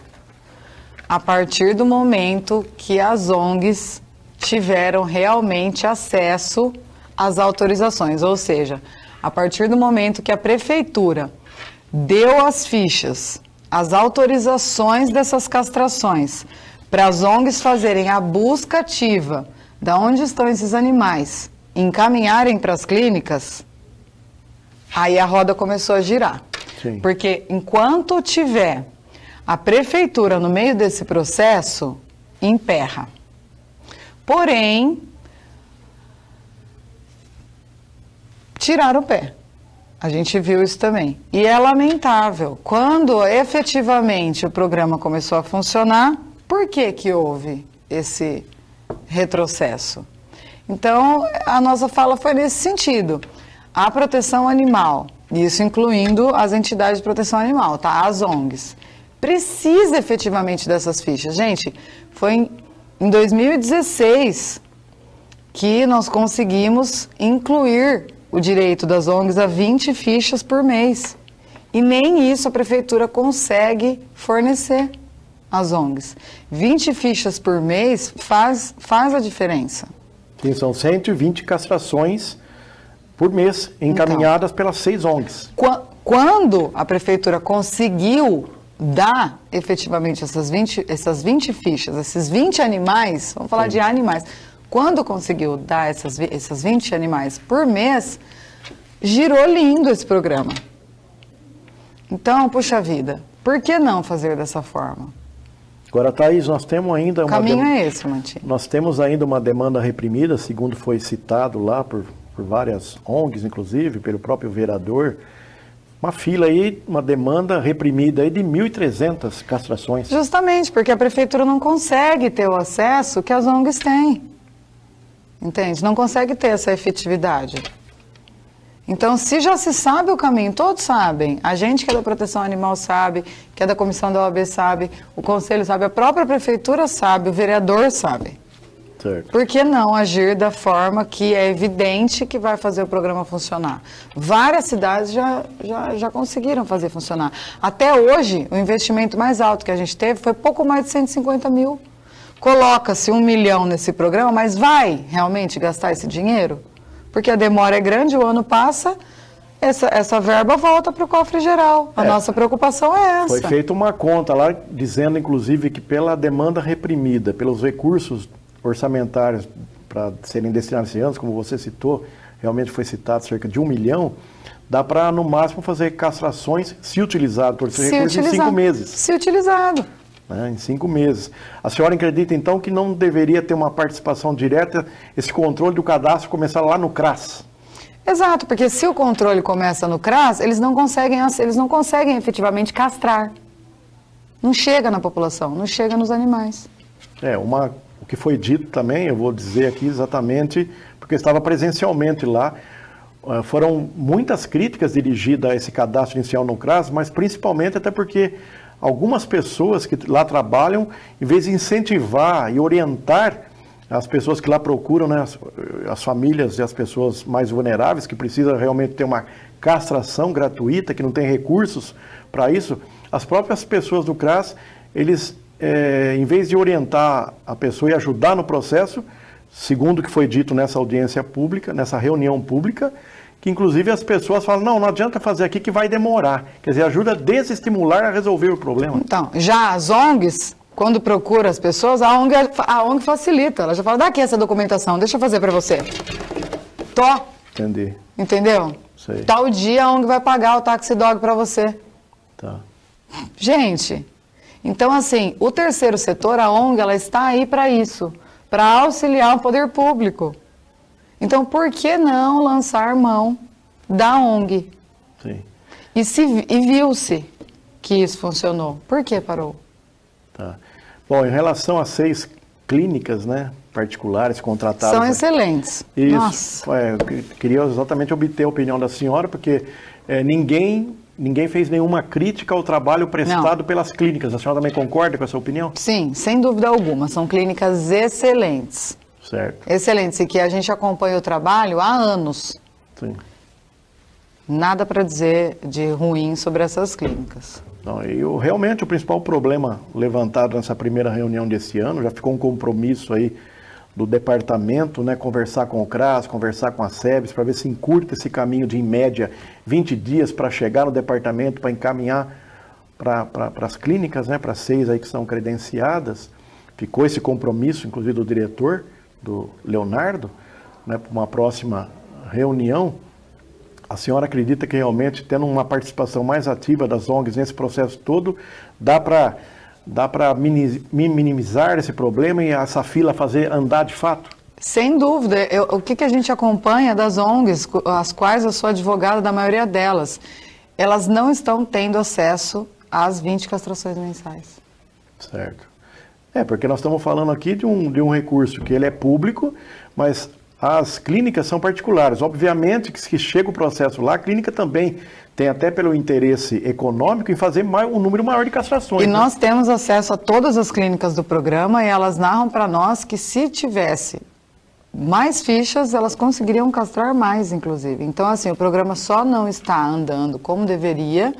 A partir do momento que as ONGs tiveram realmente acesso às autorizações, ou seja, a partir do momento que a prefeitura deu as fichas, as autorizações dessas castrações, para as ONGs fazerem a busca ativa de onde estão esses animais, encaminharem para as clínicas, aí a roda começou a girar. Sim. Porque enquanto tiver a prefeitura no meio desse processo, emperra. Porém, tiraram o pé. A gente viu isso também. E é lamentável. Quando efetivamente o programa começou a funcionar, por que houve esse retrocesso? Então, a nossa fala foi nesse sentido. A proteção animal, isso incluindo as entidades de proteção animal, tá? As ONGs, precisa efetivamente dessas fichas. Gente, foi em 2016 que nós conseguimos incluir o direito das ONGs a 20 fichas por mês. E nem isso a prefeitura consegue fornecer às ONGs. 20 fichas por mês faz a diferença. Sim, são 120 castrações por mês, encaminhadas pelas 6 ONGs. Quando a prefeitura conseguiu dar efetivamente essas 20 fichas, esses 20 animais, vamos falar de animais, quando conseguiu dar essas 20 animais por mês, girou lindo esse programa. Então, puxa vida, por que não fazer dessa forma? Agora, Thaís, nós temos ainda... O caminho é esse, Mantini. Nós temos ainda uma demanda reprimida, segundo foi citado lá por várias ONGs, inclusive, pelo próprio vereador. Uma fila aí, uma demanda reprimida aí de 1.300 castrações. Justamente, porque a prefeitura não consegue ter o acesso que as ONGs têm. Entende? Não consegue ter essa efetividade. Então, se já se sabe o caminho, todos sabem, a gente que é da proteção animal sabe, que é da comissão da OAB sabe, o conselho sabe, a própria prefeitura sabe, o vereador sabe. Certo. Por que não agir da forma que é evidente que vai fazer o programa funcionar? Várias cidades já conseguiram fazer funcionar. Até hoje, o investimento mais alto que a gente teve foi pouco mais de 150 mil. Coloca-se 1 milhão nesse programa, mas vai realmente gastar esse dinheiro? Porque a demora é grande, o ano passa, essa verba volta para o cofre geral. A nossa preocupação é essa. Foi feita uma conta lá, dizendo inclusive que pela demanda reprimida, pelos recursos orçamentários para serem destinados esse ano, como você citou, realmente foi citado cerca de 1 milhão, dá para no máximo fazer castrações, se utilizado por esse recurso, em 5 meses. Se utilizado. Em 5 meses. A senhora acredita, então, que não deveria ter uma participação direta, esse controle do cadastro começar lá no CRAS? Exato, porque se o controle começa no CRAS, eles não conseguem efetivamente castrar. Não chega na população, não chega nos animais. O que foi dito também, eu vou dizer aqui exatamente, porque eu estava presencialmente lá, foram muitas críticas dirigidas a esse cadastro inicial no CRAS, mas principalmente até porque algumas pessoas que lá trabalham, em vez de incentivar e orientar as pessoas que lá procuram, né, as famílias e as pessoas mais vulneráveis, que precisam realmente ter uma castração gratuita, que não tem recursos para isso, as próprias pessoas do CRAS, eles, em vez de orientar a pessoa e ajudar no processo, segundo o que foi dito nessa audiência pública, nessa reunião pública, que inclusive as pessoas falam, não adianta fazer aqui que vai demorar. Quer dizer, ajuda a desestimular a resolver o problema. Então, já as ONGs, quando procura as pessoas, a ONG facilita. Ela já fala, dá aqui essa documentação, deixa eu fazer para você. Entendi. Entendeu? Sei. Tal dia a ONG vai pagar o táxi dog para você. Tá. Gente, então assim, o terceiro setor, a ONG, ela está aí para isso, para auxiliar o poder público. Então, por que não lançar mão da ONG? Sim. E viu-se que isso funcionou. Por que parou? Tá. Bom, em relação a 6 clínicas, né, particulares contratadas... São excelentes. Isso. Nossa. Eu queria exatamente obter a opinião da senhora, porque ninguém fez nenhuma crítica ao trabalho prestado pelas clínicas. A senhora também concorda com essa opinião? Sim, sem dúvida alguma. São clínicas excelentes. Certo. Excelentes, e que a gente acompanha o trabalho há anos. Sim. Nada para dizer de ruim sobre essas clínicas. Não, realmente o principal problema levantado nessa primeira reunião desse ano, já ficou um compromisso aí do departamento, né, conversar com o CRAS, conversar com a SEBS, para ver se encurta esse caminho de, em média, 20 dias para chegar no departamento, para encaminhar para as clínicas, né, para 6 aí que são credenciadas. Ficou esse compromisso, inclusive do diretor, do Leonardo, né, para uma próxima reunião. A senhora acredita que realmente, tendo uma participação mais ativa das ONGs nesse processo todo, dá para minimizar esse problema e essa fila fazer andar de fato? Sem dúvida. O que a gente acompanha das ONGs, as quais eu sou advogada da maioria delas, elas não estão tendo acesso às 20 castrações mensais. Certo. Porque nós estamos falando aqui de um recurso que ele é público, mas as clínicas são particulares. Obviamente que se chega o processo lá, a clínica também tem, até pelo interesse econômico, em fazer um número maior de castrações. E nós temos acesso a todas as clínicas do programa e elas narram para nós que se tivesse mais fichas, elas conseguiriam castrar mais, inclusive. Então, assim, o programa só não está andando como deveria,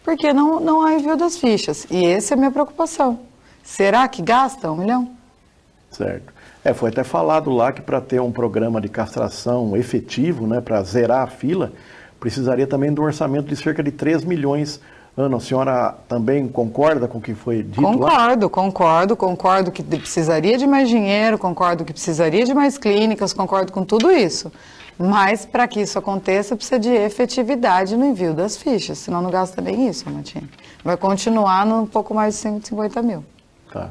porque não há envio das fichas. E essa é a minha preocupação. Será que gasta 1 milhão? Certo. Foi até falado lá que para ter um programa de castração efetivo, né, para zerar a fila, precisaria também de um orçamento de cerca de 3 milhões ano. A senhora também concorda com o que foi dito lá? Concordo que precisaria de mais dinheiro, concordo que precisaria de mais clínicas, concordo com tudo isso. Mas para que isso aconteça, precisa de efetividade no envio das fichas, senão não gasta nem isso, Matinho. Vai continuar no pouco mais de 150 mil. Tá.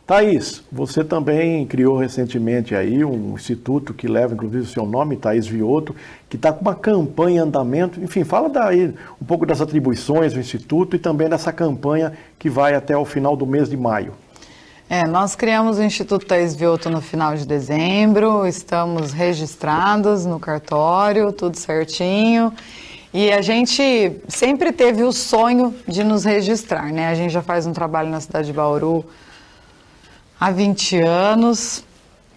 Thaís, você também criou recentemente aí um instituto que leva inclusive o seu nome, Thaís Vioto, que está com uma campanha em andamento. Enfim, fala daí um pouco das atribuições do instituto e também dessa campanha que vai até o final do mês de maio. Nós criamos o Instituto Thaís Vioto no final de dezembro, estamos registrados no cartório, tudo certinho. E a gente sempre teve o sonho de nos registrar, né? A gente já faz um trabalho na cidade de Bauru há 20 anos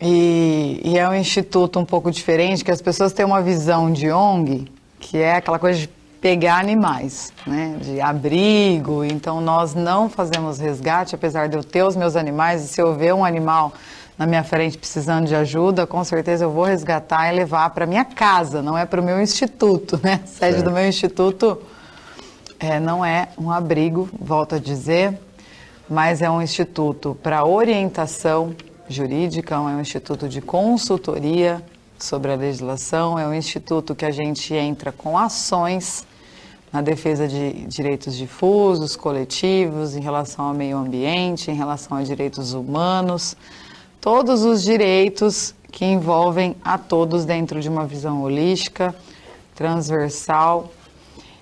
e é um instituto um pouco diferente, que as pessoas têm uma visão de ONG, que é aquela coisa de pegar animais, né? De abrigo. Então nós não fazemos resgate, apesar de eu ter os meus animais, e se eu ver um animal na minha frente precisando de ajuda, com certeza eu vou resgatar e levar para minha casa, não é para o meu instituto, né? A sede do meu instituto não é um abrigo, volto a dizer, mas é um instituto para orientação jurídica, é um instituto de consultoria sobre a legislação, é um instituto que a gente entra com ações na defesa de direitos difusos, coletivos, em relação ao meio ambiente, em relação a direitos humanos, todos os direitos que envolvem a todos dentro de uma visão holística, transversal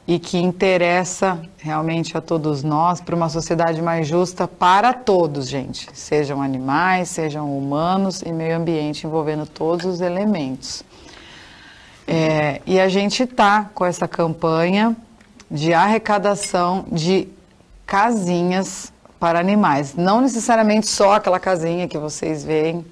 e que interessa realmente a todos nós para uma sociedade mais justa para todos, gente. Sejam animais, sejam humanos e meio ambiente, envolvendo todos os elementos. E a gente está com essa campanha de arrecadação de casinhas para animais. Não necessariamente só aquela casinha que vocês veem,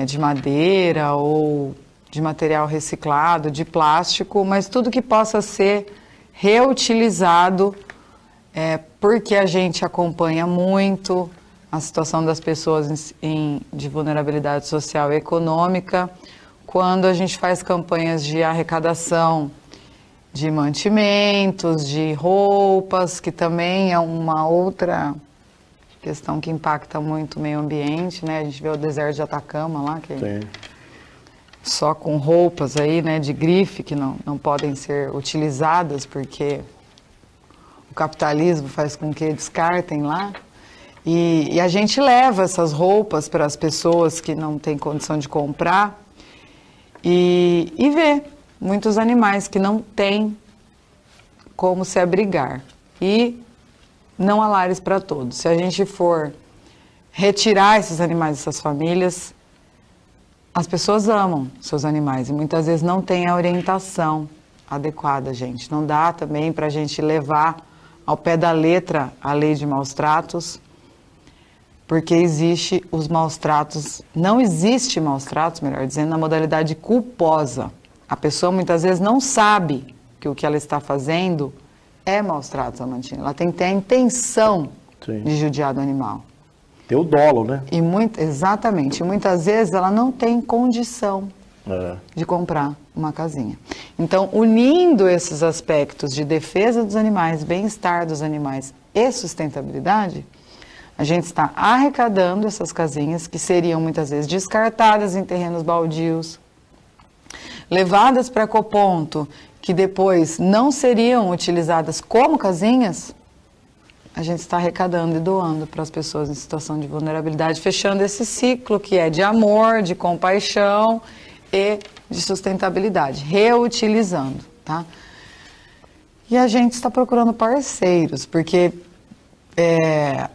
de madeira ou de material reciclado, de plástico, mas tudo que possa ser reutilizado porque a gente acompanha muito a situação das pessoas de vulnerabilidade social e econômica, quando a gente faz campanhas de arrecadação de mantimentos, de roupas, que também é uma outra questão que impacta muito o meio ambiente, né? A gente vê o deserto de Atacama lá, que só com roupas aí, né, de grife, que não podem ser utilizadas, porque o capitalismo faz com que descartem lá. E a gente leva essas roupas para as pessoas que não têm condição de comprar e vê muitos animais que não têm como se abrigar. E não há lares para todos. Se a gente for retirar esses animais dessas famílias, as pessoas amam seus animais e muitas vezes não têm a orientação adequada, gente. Não dá também para a gente levar ao pé da letra a lei de maus tratos, porque existe os maus tratos, não existe maus tratos, melhor dizendo, na modalidade culposa. A pessoa muitas vezes não sabe que o que ela está fazendo é maus tratos, Amantina. Ela tem que ter a intenção de judiar do animal. Ter o dolo, né? Exatamente. E muitas vezes ela não tem condição de comprar uma casinha. Então, unindo esses aspectos de defesa dos animais, bem-estar dos animais e sustentabilidade, a gente está arrecadando essas casinhas que seriam muitas vezes descartadas em terrenos baldios, levadas para ecoponto, que depois não seriam utilizadas como casinhas. A gente está arrecadando e doando para as pessoas em situação de vulnerabilidade, fechando esse ciclo que é de amor, de compaixão e de sustentabilidade, reutilizando, tá? E a gente está procurando parceiros, porque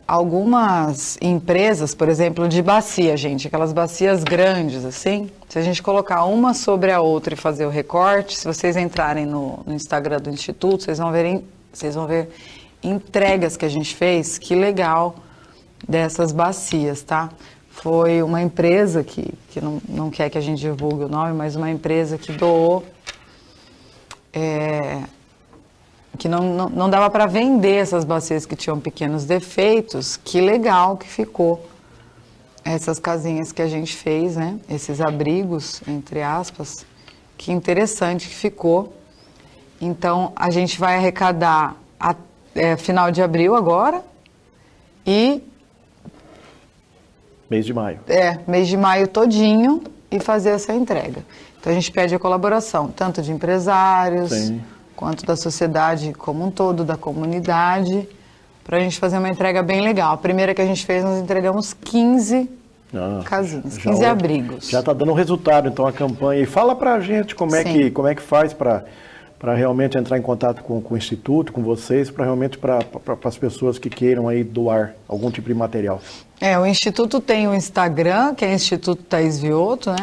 algumas empresas, por exemplo, de bacia, gente, aquelas bacias grandes assim, se a gente colocar uma sobre a outra e fazer o recorte, se vocês entrarem no Instagram do Instituto, vocês vão ver entregas que a gente fez, que legal, dessas bacias, tá? Foi uma empresa que não quer que a gente divulgue o nome, mas uma empresa que doou, que não dava para vender essas bacias que tinham pequenos defeitos. Que legal que ficou essas casinhas que a gente fez, né? Esses abrigos, entre aspas, que interessante que ficou. Então, a gente vai arrecadar final de abril agora e... Mês de maio. Mês de maio todinho e fazer essa entrega. Então, a gente pede a colaboração, tanto de empresários... Sim. Quanto da sociedade como um todo, da comunidade, para a gente fazer uma entrega bem legal. A primeira que a gente fez, nós entregamos 15 casinhas, 15 abrigos. Já está dando resultado, então, a campanha. E fala para a gente como é que faz para realmente entrar em contato com o Instituto, com vocês, para realmente para as pessoas que queiram aí doar algum tipo de material. O Instituto tem o Instagram, que é Instituto Thaís Vioto, né?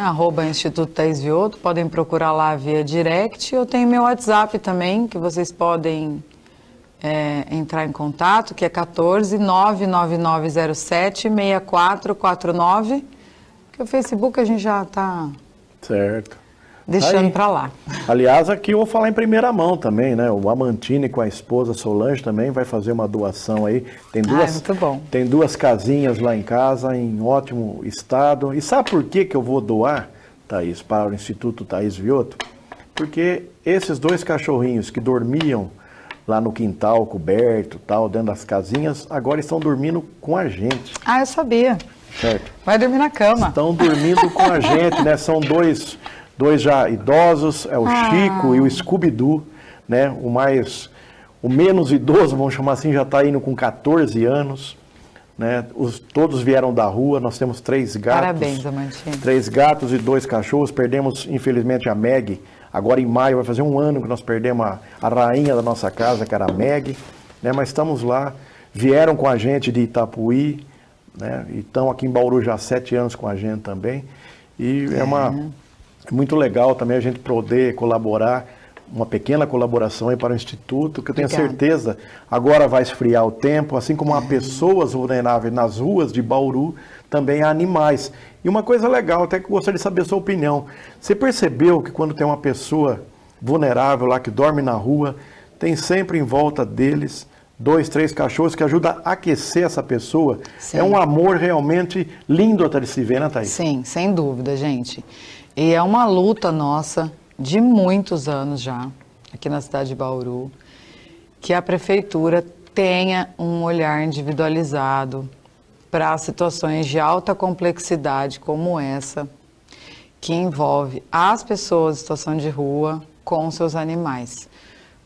@Instituto Thaís Vioto. Podem procurar lá via direct. Eu tenho meu WhatsApp também, que vocês podem entrar em contato, que é 14 99907 6449. Que o Facebook a gente já está... Certo. Deixando para lá. Aliás, aqui eu vou falar em primeira mão também, né? O Amantini com a esposa Solange também vai fazer uma doação aí. Muito bom. Tem 2 casinhas lá em casa, em ótimo estado. E sabe por que eu vou doar, Thaís, para o Instituto Thaís Vioto? Porque esses 2 cachorrinhos que dormiam lá no quintal, coberto, tal, dentro das casinhas, agora estão dormindo com a gente. Eu sabia. Certo. Vai dormir na cama. Estão dormindo com a gente, né? São dois já idosos, é o Chico e o Scooby-Doo, né? O menos idoso, vamos chamar assim, já está indo com 14 anos, né? Todos vieram da rua, nós temos 3 gatos. Parabéns, Amantini. 3 gatos e 2 cachorros, perdemos infelizmente a Meg, agora em maio vai fazer 1 ano que nós perdemos a rainha da nossa casa, que era a Meg, né? Mas estamos lá, vieram com a gente de Itapuí, né? E estão aqui em Bauru já há 7 anos com a gente também, e é muito legal também a gente poder colaborar, uma pequena colaboração aí para o Instituto, que eu tenho certeza, agora vai esfriar o tempo, assim como há pessoas vulneráveis nas ruas de Bauru, também há animais. E uma coisa legal, até que eu gostaria de saber a sua opinião. Você percebeu que quando tem uma pessoa vulnerável lá que dorme na rua, tem sempre em volta deles 2, 3 cachorros, que ajuda a aquecer essa pessoa. Sim. É um amor realmente lindo até de se ver, né, Thaís? Sim, sem dúvida, gente. E é uma luta nossa de muitos anos já, aqui na cidade de Bauru, que a prefeitura tenha um olhar individualizado para situações de alta complexidade como essa, que envolve as pessoas em situação de rua com seus animais.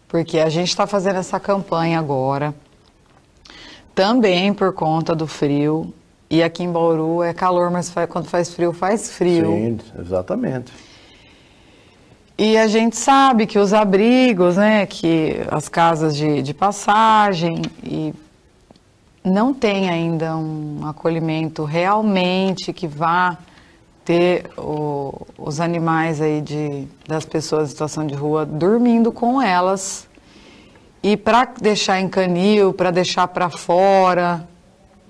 Porque a gente está fazendo essa campanha agora, também por conta do frio, e aqui em Bauru é calor, mas quando faz frio, faz frio. Sim, exatamente. E a gente sabe que os abrigos, né, que as casas de passagem, e não tem ainda um acolhimento realmente que vá ter os animais aí das pessoas em situação de rua dormindo com elas. E para deixar em canil, para deixar para fora,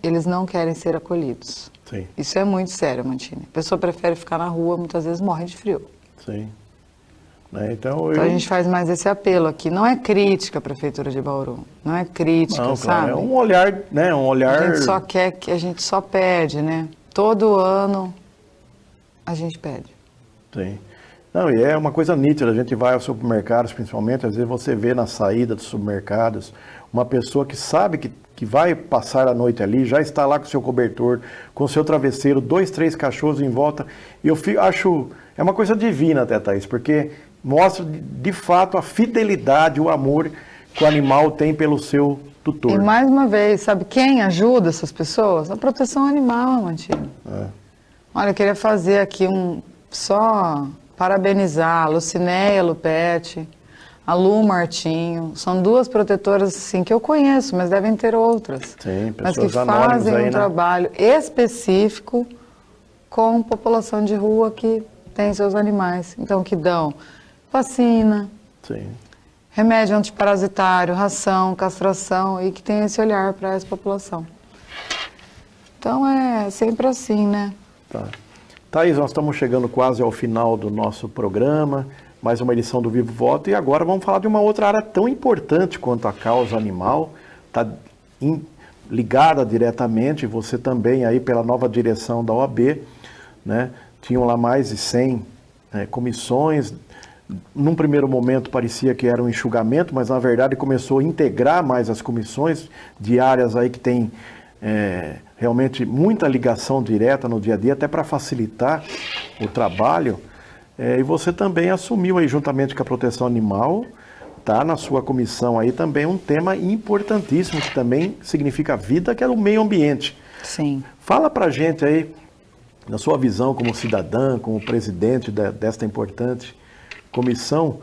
eles não querem ser acolhidos. Sim. Isso é muito sério, Mantini. A pessoa prefere ficar na rua, muitas vezes morre de frio. Sim. Né? Então a gente faz mais esse apelo aqui. Não é crítica à Prefeitura de Bauru. Não é crítica, não, sabe? Claro, é um olhar, né? Um olhar... A gente só quer, a gente só pede, né? Todo ano a gente pede. Sim. Não, e é uma coisa nítida. A gente vai aos supermercados, principalmente, às vezes você vê na saída dos supermercados uma pessoa que sabe que vai passar a noite ali, já está lá com o seu cobertor, com o seu travesseiro, 2, 3 cachorros em volta. E eu acho... É uma coisa divina até, Thaís, porque mostra de fato a fidelidade, o amor que o animal tem pelo seu tutor. E mais uma vez, sabe quem ajuda essas pessoas? A proteção animal, Mantino. Olha, eu queria fazer aqui só parabenizar a Lucinéia Lupete, a Lu Martinho. São 2 protetoras assim, que eu conheço, mas devem ter outras. Sim, mas que pessoas fazem aí, um né? trabalho específico com população de rua que tem seus animais. Então, que dão vacina, Sim. remédio antiparasitário, ração, castração, e que tem esse olhar para essa população. Então, é sempre assim, né? Tá. Thaís, nós estamos chegando quase ao final do nosso programa, mais uma edição do Vivo Voto, e agora vamos falar de uma outra área tão importante quanto a causa animal, está ligada diretamente, você também aí pela nova direção da OAB, né? Tinham lá mais de 100 comissões. Num primeiro momento parecia que era um enxugamento, mas na verdade começou a integrar mais as comissões de áreas aí que tem realmente muita ligação direta no dia a dia, até para facilitar o trabalho. E você também assumiu aí, juntamente com a proteção animal, tá na sua comissão aí também um tema importantíssimo, que também significa vida, que é o meio ambiente. Sim. Fala pra gente aí, na sua visão como cidadã, como presidente desta importante comissão,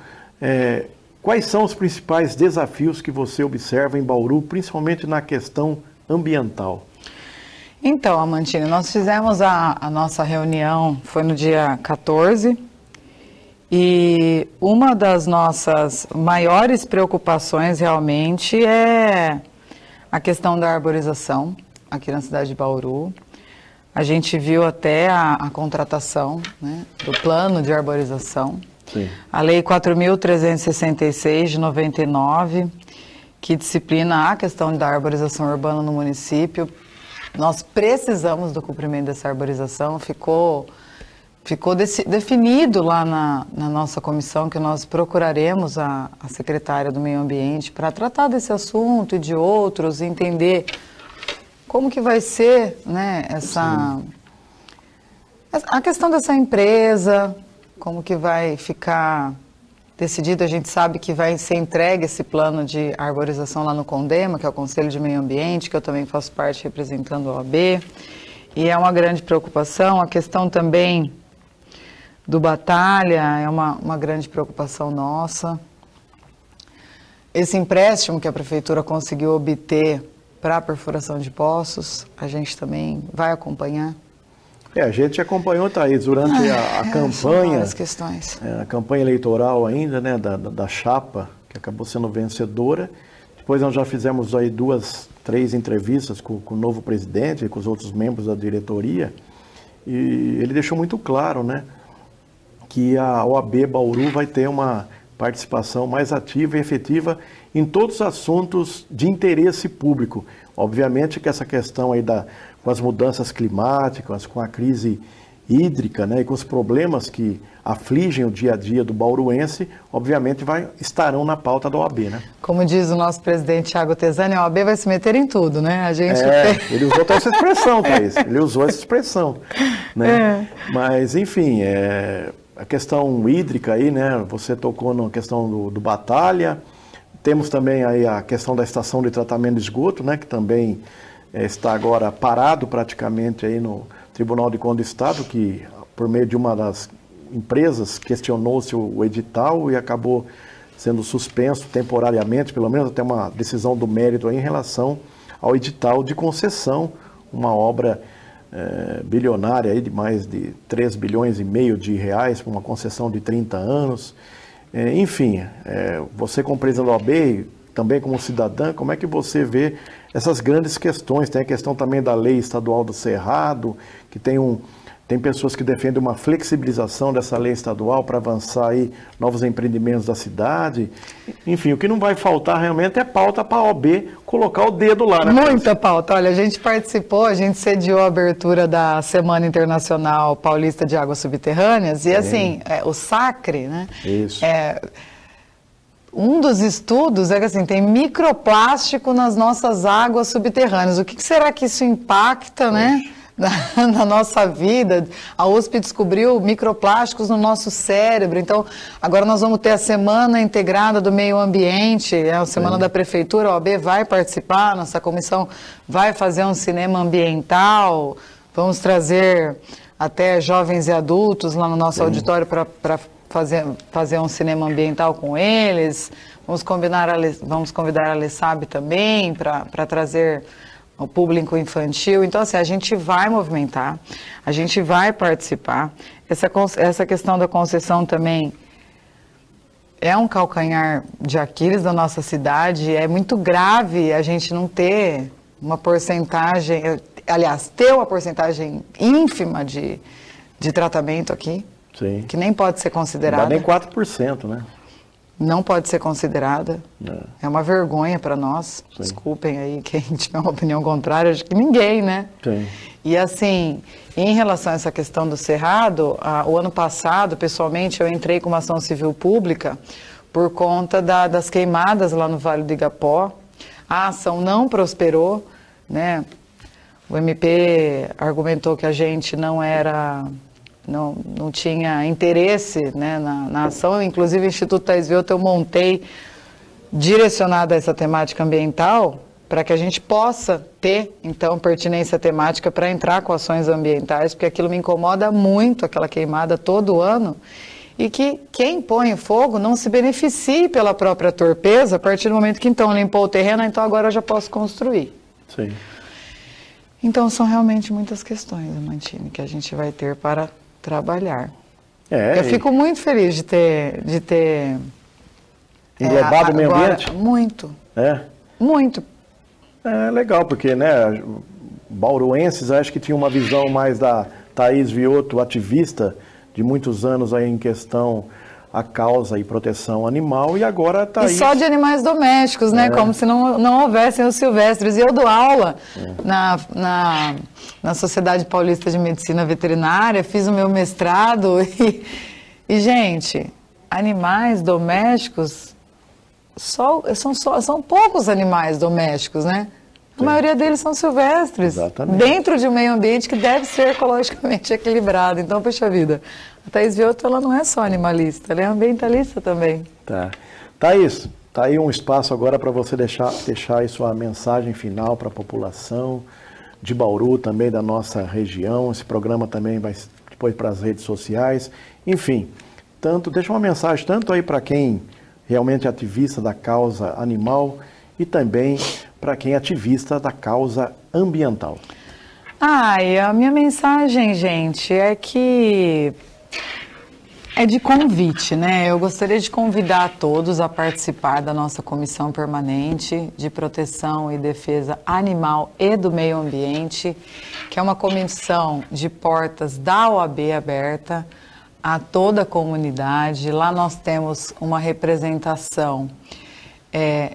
quais são os principais desafios que você observa em Bauru, principalmente na questão ambiental? Então, Amantine, nós fizemos a nossa reunião, foi no dia 14, e uma das nossas maiores preocupações realmente é a questão da arborização aqui na cidade de Bauru. A gente viu até a contratação, né, do plano de arborização. Sim. A Lei 4.366 de 99, que disciplina a questão da arborização urbana no município. Nós precisamos do cumprimento dessa arborização, ficou definido lá na nossa comissão que nós procuraremos a secretária do Meio Ambiente para tratar desse assunto e de outros, entender como que vai ser, né, a questão dessa empresa, como que vai ficar decidido. A gente sabe que vai ser entregue esse plano de arborização lá no CONDEMA, que é o Conselho de Meio Ambiente, que eu também faço parte representando a OAB, e é uma grande preocupação. A questão também do Batalha é uma grande preocupação nossa. Esse empréstimo que a Prefeitura conseguiu obter para a perfuração de poços, a gente também vai acompanhar. A gente acompanhou, Thaís, durante a campanha, questões. A campanha eleitoral ainda, né, da chapa, que acabou sendo vencedora. Depois nós já fizemos aí 2, 3 entrevistas com o novo presidente e com os outros membros da diretoria, e ele deixou muito claro, né, que a OAB Bauru vai ter uma participação mais ativa e efetiva em todos os assuntos de interesse público. Obviamente que essa questão aí com as mudanças climáticas, com a crise hídrica, né, e com os problemas que afligem o dia a dia do bauruense, obviamente estarão na pauta da OAB, né? Como diz o nosso presidente Thiago Tesani, a OAB vai se meter em tudo, né? A gente ele usou até essa expressão, Thaís. Ele usou essa expressão, né? Mas, enfim, a questão hídrica aí, né? Você tocou na questão do Batalha. Temos também aí a questão da estação de tratamento de esgoto, né? Que também está agora parado praticamente aí no Tribunal de Contas do Estado, que por meio de uma das empresas questionou-se o edital e acabou sendo suspenso temporariamente, pelo menos até uma decisão do mérito aí em relação ao edital de concessão, uma obra bilionária aí de mais de 3 bilhões e meio de reais para uma concessão de 30 anos. Enfim, você como presidente da OAB, também como cidadã, como é que você vê essas grandes questões? Tem a questão também da lei estadual do Cerrado, que tem pessoas que defendem uma flexibilização dessa lei estadual para avançar aí novos empreendimentos da cidade. Enfim, o que não vai faltar realmente é pauta para a OAB colocar o dedo lá, né? Muita pauta. Olha, a gente participou, a gente sediou a abertura da Semana Internacional Paulista de Águas Subterrâneas e assim, o SACRE, né? Isso. Um dos estudos é que assim, tem microplástico nas nossas águas subterrâneas. O que será que isso impacta, né? Na nossa vida? A USP descobriu microplásticos no nosso cérebro. Então, agora nós vamos ter a Semana Integrada do Meio Ambiente, a Semana da Prefeitura, a OAB vai participar, nossa comissão vai fazer um cinema ambiental, vamos trazer até jovens e adultos lá no nosso auditório para fazer um cinema ambiental com eles. Vamos convidar a Lessab também para trazer o público infantil. Então, assim, a gente vai movimentar, a gente vai participar. Essa questão da concessão também é um calcanhar de Aquiles da nossa cidade. É muito grave a gente não ter uma porcentagem, aliás, ter uma porcentagem ínfima de tratamento aqui. Sim. Que nem pode ser considerada. Não dá nem 4%, né? Não pode ser considerada. É uma vergonha para nós. Sim. Desculpem aí quem tiver uma opinião contrária, acho que ninguém, né? Sim. E assim, em relação a essa questão do Cerrado, o ano passado, pessoalmente, eu entrei com uma ação civil pública por conta das queimadas lá no Vale do Igapó. A ação não prosperou, né? O MP argumentou que a gente não tinha interesse, né, na ação. Inclusive, o Instituto Thais Vioto eu montei direcionado a essa temática ambiental para que a gente possa ter, então, pertinência temática para entrar com ações ambientais, porque aquilo me incomoda muito, aquela queimada todo ano, e que quem põe fogo não se beneficie pela própria torpeza a partir do momento que, então, limpou o terreno, então agora eu já posso construir. Sim. Então, são realmente muitas questões, Mantini, que a gente vai ter para trabalhar. Eu fico muito feliz de ter englobado o meio ambiente? Muito. Muito. É legal, porque, né, bauruenses acho que tinham uma visão mais da Thais Vioto, ativista de muitos anos aí em questão a causa e proteção animal, e agora está aí. E só de animais domésticos, né? Como se não houvessem os silvestres. E eu dou aula na Sociedade Paulista de Medicina Veterinária, fiz o meu mestrado e gente, animais domésticos, são poucos animais domésticos, né? A maioria deles são silvestres. Exatamente. Dentro de um meio ambiente que deve ser ecologicamente equilibrado. Então, poxa vida, a Thais Vioto, ela não é só animalista, ela é ambientalista também. Tá. Thaís, tá aí um espaço agora para você deixar aí sua mensagem final para a população de Bauru, também da nossa região. Esse programa também vai depois para as redes sociais. Enfim, deixa uma mensagem tanto aí para quem realmente é ativista da causa animal e também para quem é ativista da causa ambiental. A minha mensagem, gente, é que é de convite, né? Eu gostaria de convidar a todos a participar da nossa Comissão Permanente de Proteção e Defesa Animal e do Meio Ambiente, que é uma comissão de portas da OAB aberta. a toda a comunidade. Lá nós temos uma representação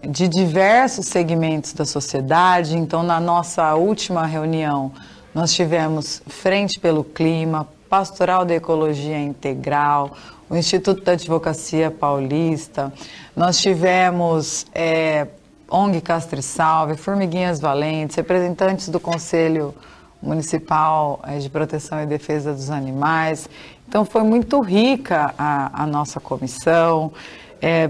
de diversos segmentos da sociedade. Então, na nossa última reunião, nós tivemos Frente pelo Clima, Pastoral da Ecologia Integral, o Instituto da Advocacia Paulista, nós tivemos ONG Castrisalve, Formiguinhas Valentes, representantes do Conselho Municipal de Proteção e Defesa dos Animais. Então, foi muito rica a nossa comissão,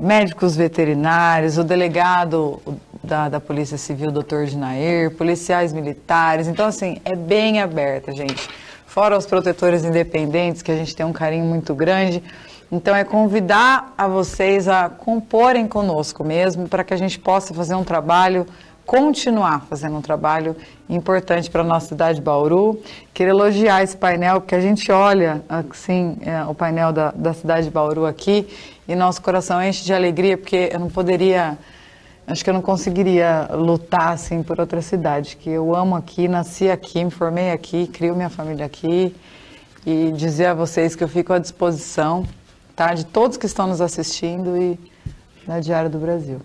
médicos veterinários, o delegado da Polícia Civil, Dr. Dinair, policiais militares. Então, assim, é bem aberta, gente. Fora os protetores independentes, que a gente tem um carinho muito grande. Então, é convidar a vocês a comporem conosco mesmo, para que a gente possa fazer um trabalho, continuar fazendo um trabalho importante para a nossa cidade de Bauru. Quero elogiar esse painel, porque a gente olha, assim, o painel da cidade de Bauru aqui, e nosso coração enche de alegria, porque eu não poderia, acho que eu não conseguiria lutar, assim, por outra cidade, que eu amo aqui, nasci aqui, me formei aqui, crio minha família aqui, e dizer a vocês que eu fico à disposição, tá, de todos que estão nos assistindo e da Diário do Brasil.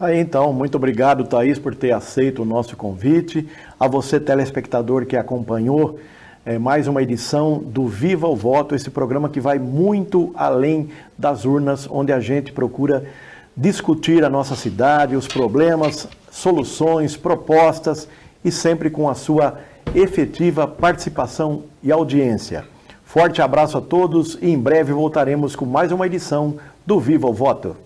Aí então, muito obrigado, Thaís, por ter aceito o nosso convite. A você, telespectador, que acompanhou mais uma edição do Viva o Voto, esse programa que vai muito além das urnas, onde a gente procura discutir a nossa cidade, os problemas, soluções, propostas e sempre com a sua efetiva participação e audiência. Forte abraço a todos e em breve voltaremos com mais uma edição do Viva o Voto.